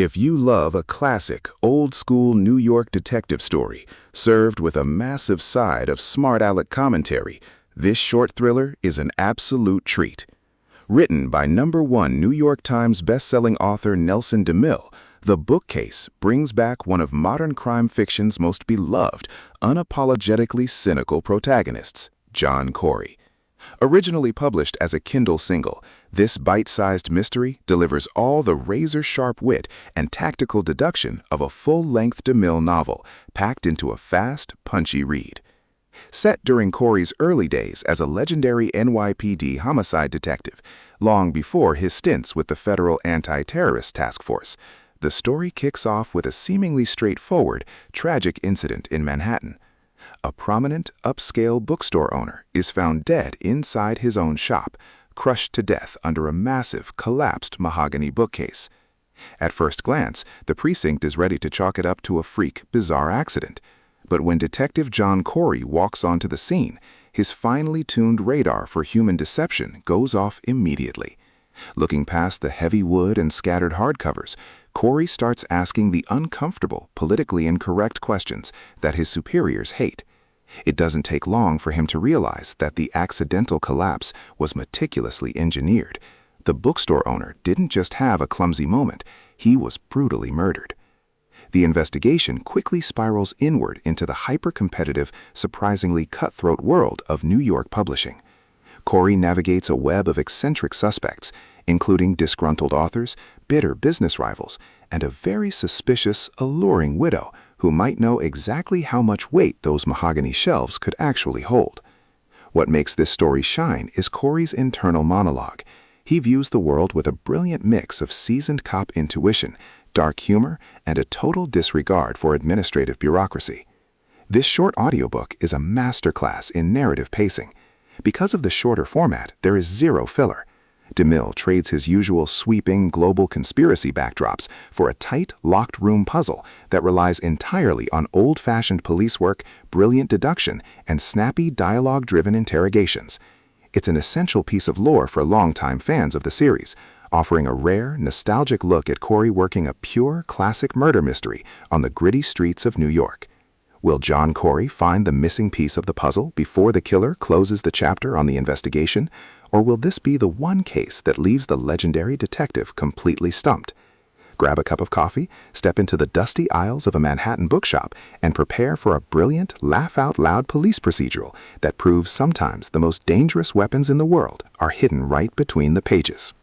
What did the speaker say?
If you love a classic, old-school New York detective story served with a massive side of smart aleck commentary, this short thriller is an absolute treat. Written by #1 New York Times bestselling author Nelson DeMille, The Bookcase brings back one of modern crime fiction's most beloved, unapologetically cynical protagonists, John Corey. Originally published as a Kindle single, this bite-sized mystery delivers all the razor-sharp wit and tactical deduction of a full-length DeMille novel, packed into a fast, punchy read. Set during Corey's early days as a legendary NYPD homicide detective, long before his stints with the Federal Anti-Terrorist Task Force, the story kicks off with a seemingly straightforward, tragic incident in Manhattan. A prominent, upscale bookstore owner is found dead inside his own shop, crushed to death under a massive, collapsed mahogany bookcase. At first glance, the precinct is ready to chalk it up to a freak, bizarre accident. But when Detective John Corey walks onto the scene, his finely tuned radar for human deception goes off immediately. Looking past the heavy wood and scattered hardcovers, Corey starts asking the uncomfortable, politically incorrect questions that his superiors hate. It doesn't take long for him to realize that the accidental collapse was meticulously engineered. The bookstore owner didn't just have a clumsy moment, he was brutally murdered. The investigation quickly spirals inward into the hyper-competitive, surprisingly cutthroat world of New York publishing. Corey navigates a web of eccentric suspects, including disgruntled authors, bitter business rivals, and a very suspicious, alluring widow who might know exactly how much weight those mahogany shelves could actually hold. What makes this story shine is Corey's internal monologue. He views the world with a brilliant mix of seasoned cop intuition, dark humor, and a total disregard for administrative bureaucracy. This short audiobook is a masterclass in narrative pacing. Because of the shorter format, there is zero filler. DeMille trades his usual sweeping global conspiracy backdrops for a tight, locked-room puzzle that relies entirely on old-fashioned police work, brilliant deduction, and snappy dialogue-driven interrogations. It's an essential piece of lore for longtime fans of the series, offering a rare, nostalgic look at Corey working a pure, classic murder mystery on the gritty streets of New York. Will John Corey find the missing piece of the puzzle before the killer closes the chapter on the investigation, or will this be the one case that leaves the legendary detective completely stumped? Grab a cup of coffee, step into the dusty aisles of a Manhattan bookshop, and prepare for a brilliant, laugh-out-loud police procedural that proves sometimes the most dangerous weapons in the world are hidden right between the pages.